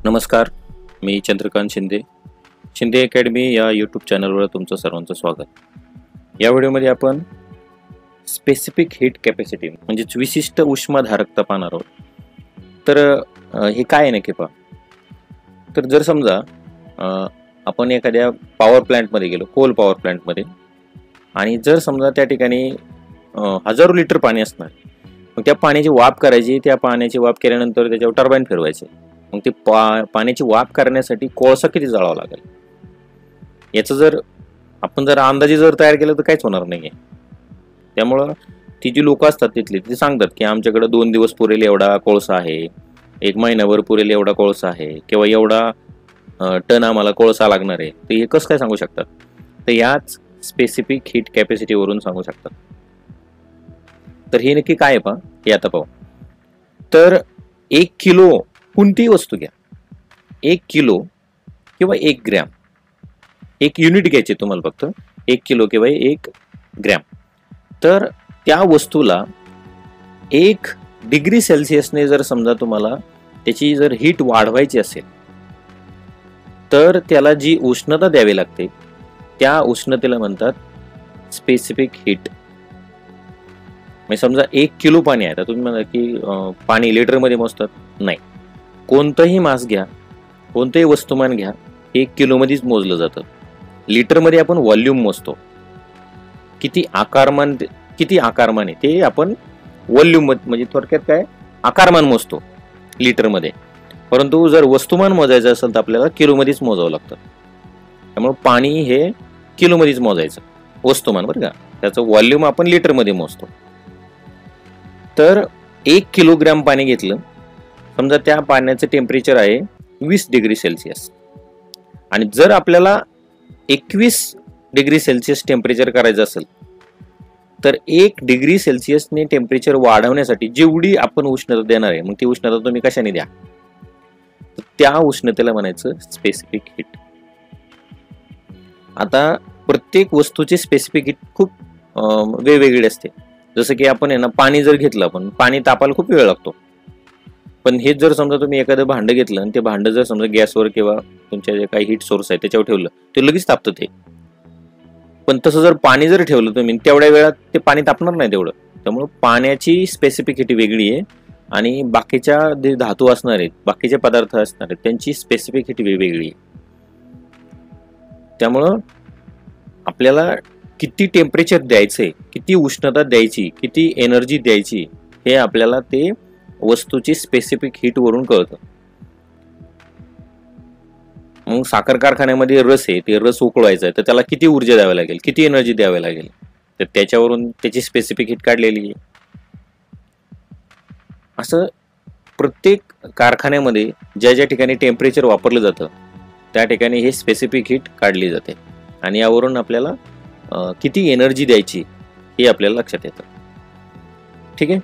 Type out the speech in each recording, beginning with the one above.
नमस्कार, मी चंद्रकांत शिंदे. शिंदे अकॅडमी या यूट्यूब चॅनलवर तुमचं सर्वांचं स्वागत. या व्हिडिओमध्ये आपण स्पेसिफिक हीट कॅपॅसिटी म्हणजेच विशिष्ट उष्माधारकता पाहणार आहोत. तर हे काय आहे नक्की पहा. तर जर समजा आपण एखाद्या पॉवर प्लांटमध्ये गेलो, कोल पॉवर प्लांटमध्ये, आणि जर समजा त्या ठिकाणी हजारो लिटर पाणी असणार, मग त्या पाण्याची वाफ करायची. त्या पाण्याची वाफ केल्यानंतर त्याच्यावर टर्बाईन फिरवायचे. मग ते पाण्याची वाफ करण्यासाठी कोळसा किती जाळावा लागेल याचं जर आपण अंदाजे तयार केलं तर काहीच होणार नाही. त्यामुळं ती जी लोक असतात तिथली ते सांगतात की आमच्याकडे 2 दिवस पुरेल एवढा कोळसा आहे, 1 महिनाभर पुरेल एवढा कोळसा आहे, किंवा एवढा टन आम्हाला कोळसा लागणार आहे. तर हे कसं काय सांगू शकतात? तर याच स्पेसिफिक हीट कॅपॅसिटीवरून सांगू शकतात. तर हे नक्की काय आहे पहा, हे आता पाहू. तर 1 किलो कोणतीही वस्तू घ्या, 1 किलो किंवा 1 ग्रॅम, एक युनिट घ्यायचे तुम्हाला फक्त 1 किलो किंवा 1 ग्रॅम. तर त्या वस्तूला 1 डिग्री सेल्सिअसने जर समजा तुम्हाला त्याची जर हीट वाढवायची असेल तर त्याला जी उष्णता द्यावी लागते त्या उष्णतेला म्हणतात स्पेसिफिक हीट. म्हणजे समजा 1 किलो पाणी आहे, तर तुम्ही म्हणा की पाणी लिटरमध्ये मोजतात, नाही, कोणतंही मास घ्या, कोणतंही वस्तुमान घ्या, 1 किलोमध्येच मोजलं जातं. लिटरमध्ये आपण व्हॉल्यूम मोजतो, किती आकारमान आहे ते आपण व्हॉल्यूम म्हणजे थोडक्यात काय आकारमान मोजतो लिटरमध्ये. परंतु जर वस्तुमान मोजायचं असेल तर आपल्याला किलोमध्येच मोजावं लागतं. त्यामुळे पाणी हे किलोमध्येच मोजायचं वस्तुमान, बरं का. त्याचं व्हॉल्यूम आपण लिटरमध्ये मोजतो. तर 1 किलोग्रॅम पाणी घेतलं, समजा त्या पाण्याचं टेम्परेचर आहे 20 डिग्री सेल्सिअस, आणि जर आपल्याला 21 डिग्री सेल्सिअस टेम्परेचर करायचं असेल तर 1 डिग्री सेल्सिअसने टेम्परेचर वाढवण्यासाठी जेवढी आपण उष्णता देणार आहे, मग ती उष्णता तुम्ही कशाने द्या, त्या उष्णतेला म्हणायचं स्पेसिफिक हीट. आता प्रत्येक वस्तूची स्पेसिफिक हीट खूप वेगवेगळी असते. जसं की आपण आहे ना, पाणी जर घेतलं, आपण पाणी तापायला खूप वेळ लागतो. पण हे जर समजा तुम्ही एखादं भांडं घेतलं आणि ते भांडं जर समजा गॅसवर किंवा तुमच्या जे काही हीट सोर्स आहे त्याच्यावर ठेवलं, ते लगेच तापतं ते. पण तसं जर पाणी जर ठेवलं तुम्ही, तेवढ्या वेळात ते पाणी तापणार नाही तेवढं. त्यामुळे पाण्याची स्पेसिफिक हीट वेगळी आहे, आणि बाकीच्या जे धातू असणार आहेत, बाकीचे पदार्थ असणार आहेत, त्यांची स्पेसिफिक हीट वेगवेगळी आहे. त्यामुळं आपल्याला किती टेम्परेचर द्यायचंय, किती उष्णता द्यायची, किती एनर्जी द्यायची, हे आपल्याला ते वस्तूची स्पेसिफिक हीट वरून कळतं. मग साखर कारखान्यामध्ये रस आहे, ते रस उकळवायचा आहे, तर त्याला किती ऊर्जा द्यावी लागेल, किती एनर्जी द्यावी लागेल, तर त्याच्यावरून त्याची स्पेसिफिक हीट काढलेली आहे. असं प्रत्येक कारखान्यामध्ये ज्या ज्या ठिकाणी टेम्परेचर वापरलं जातं त्या ठिकाणी हे स्पेसिफिक हीट काढली जाते, आणि यावरून आपल्याला किती एनर्जी द्यायची हे आपल्याला लक्षात येतं. ठीक आहे.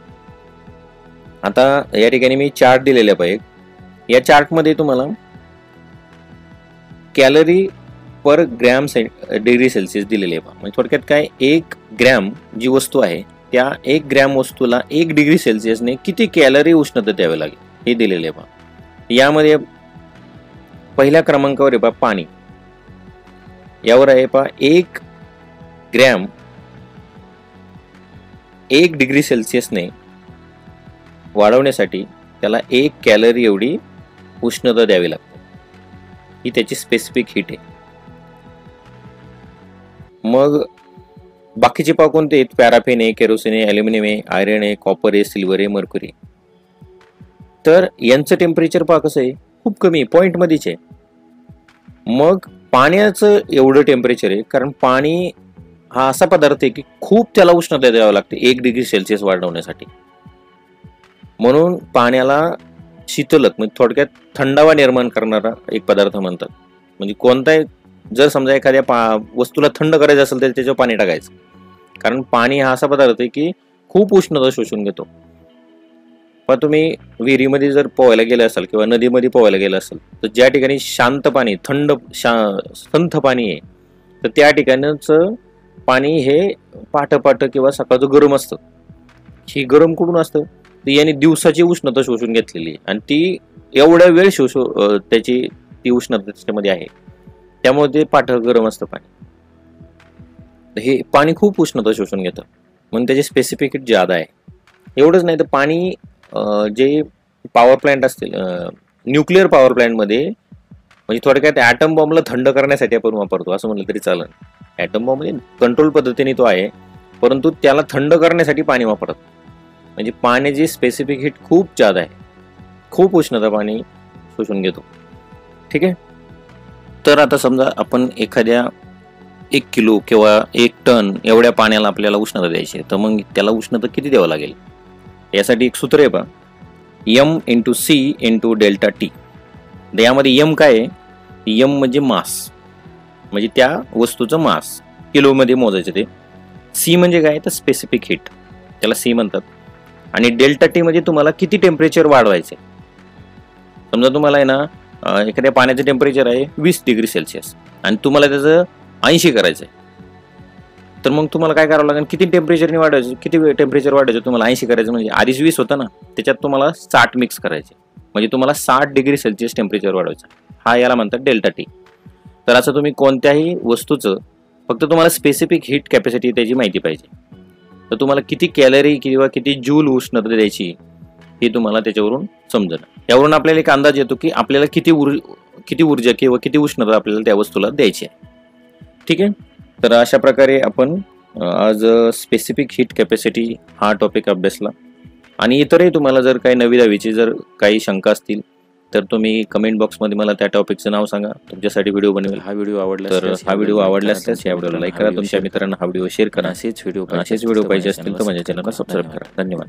आता या ठिकाणी मी चार्ट दिलेला पाहिजे. या चार्टमध्ये तुम्हाला कॅलरी पर ग्रॅम डिग्री सेल्सिअस दिलेले आहे. म्हणजे थोडक्यात काय, 1 ग्रॅम जी वस्तू आहे त्या 1 ग्रॅम वस्तूला 1 डिग्री सेल्सिअसने किती कॅलरी उष्णता द्यावी लागेल हे दिलेले आहे. यामध्ये पहिल्या क्रमांकावर आहे पहा पाणी. यावर आहे पहा 1 ग्रॅम 1 डिग्री सेल्सिअसने वाढवण्यासाठी त्याला 1 कॅलरी एवढी उष्णता द्यावी लागते. ही त्याची स्पेसिफिक हीट आहे. मग बाकीचे पहा कोणते आहेत? पॅराफिन आहे, केरोसिन आहे, ॲल्युमिनियम आहे, आयर्न आहे, कॉपर आहे, सिल्वर आहे, मर्क्युरी. तर यांचं टेम्परेचर पहा कसं आहे, खूप कमी आहे, पॉईंटमध्येच आहे. मग पाण्याचं एवढं टेम्परेचर आहे कारण पाणी हा असा पदार्थ आहे की खूप त्याला उष्णता द्यावी लागते 1 डिग्री सेल्सिअस वाढवण्यासाठी. म्हणून पाण्याला शीतलक म्हणजे थोडक्यात थंडावा निर्माण करणारा एक पदार्थ म्हणतात. म्हणजे कोणताही जर समजा एखाद्या वस्तूला थंड करायचं असेल तर त्याच्यावर पाणी टाकायचं, कारण पाणी हा असा पदार्थ आहे की खूप उष्णता शोषून घेतो. पण तुम्ही विहिरीमध्ये जर पोहायला गेला असाल किंवा नदीमध्ये पोहायला गेला असेल तर ज्या ठिकाणी शांत पाणी, संथ पाणी आहे, तर त्या ठिकाणचं पाणी हे पाठ किंवा सकाळचं गरम असतं. हे गरम कुठून असतं? ती याने दिवसाची उष्णता शोषून घेतलेली आहे आणि ती एवढ्या वेळ त्याची ती उष्णता त्याच्यामध्ये आहे, त्यामुळे ते पातळ गरम असतं पाणी. हे पाणी खूप उष्णता शोषून घेतं म्हणून त्याची स्पेसिफिक हीट ज्यादा आहे. एवढंच नाही तर पाणी जे पॉवर प्लांट असतील, न्यूक्लिअर पॉवर प्लांटमध्ये, म्हणजे थोडक्यात ॲटम बॉम्बला थंड करण्यासाठी आपण वापरतो असं म्हटलं तरी चालेल. ॲटम बॉम्ब म्हणजे कंट्रोल पद्धतीने तो आहे, परंतु त्याला थंड करण्यासाठी पाणी वापरतात. म्हणजे पाण्याची स्पेसिफिक हीट खूप जादा आहे, खूप उष्णता पाणी शोषून घेतो. ठीक आहे. तर आता समजा आपण एखाद्या 1 किलो किंवा 1 टन एवढ्या पाण्याला आपल्याला उष्णता द्यायची आहे, तर मग त्याला उष्णता किती द्यावं लागेल? यासाठी एक सूत्र आहे पहा, M × C × डेल्टा टी. यामध्ये M काय आहे? M म्हणजे मास, म्हणजे त्या वस्तूचं मास किलोमध्ये मोजायचं ते. C म्हणजे काय? तर स्पेसिफिक हीट, त्याला C म्हणतात. आणि डेल्टा टी म्हणजे तुम्हाला किती टेम्परेचर वाढवायचे. समजा तुम्हाला आहे ना एखाद्या पाण्याचं टेम्परेचर आहे 20 डिग्री सेल्सिअस आणि तुम्हाला त्याचं 80 करायचं आहे, तर मग तुम्हाला काय करावं लागेल? किती टेम्परेचरने वाढवायचं, किती टेम्परेचर वाढवायचं तुम्हाला 80 करायचं, म्हणजे आधीच 20 होतं ना, त्याच्यात तुम्हाला 60 मिक्स करायचे, म्हणजे तुम्हाला 60 डिग्री सेल्सिअस टेम्परेचर वाढवायचं. हा याला म्हणतात डेल्टा टी. तर असं तुम्ही कोणत्याही वस्तूचं फक्त तुम्हाला स्पेसिफिक हीट कॅपॅसिटी त्याची माहिती पाहिजे, तर तुम्हाला किती कॅलरी किंवा किती जूल उष्णता द्यायची हे तुम्हाला त्याच्यावरून समजेल. यावरून आपल्याला एक अंदाज येतो की आपल्याला किती ऊर्जा किंवा किती उष्णता आपल्याला त्या वस्तूला द्यायची आहे. ठीक आहे. तर अशा प्रकारे आपण आज स्पेसिफिक हीट कॅपॅसिटी हा टॉपिक अभ्यासला. आणि इतरही तुम्हाला जर काही 9वी 10वीची जर काही शंका असतील तर तुम्ही कमेंट बॉक्समध्ये मला त्या टॉपिकचं नाव सांगा, तुमच्यासाठी व्हिडिओ बनवेल. हा व्हिडिओ आवडला तर हा व्हिडिओ आवडल्यास या व्हिडिओला लाईक करा, तुमच्या मित्रांना हा व्हिडिओ शेअर करा. असेच व्हिडिओ पाहिजे असतील तर माझ्या चॅनलला सबस्क्राईब करा. धन्यवाद.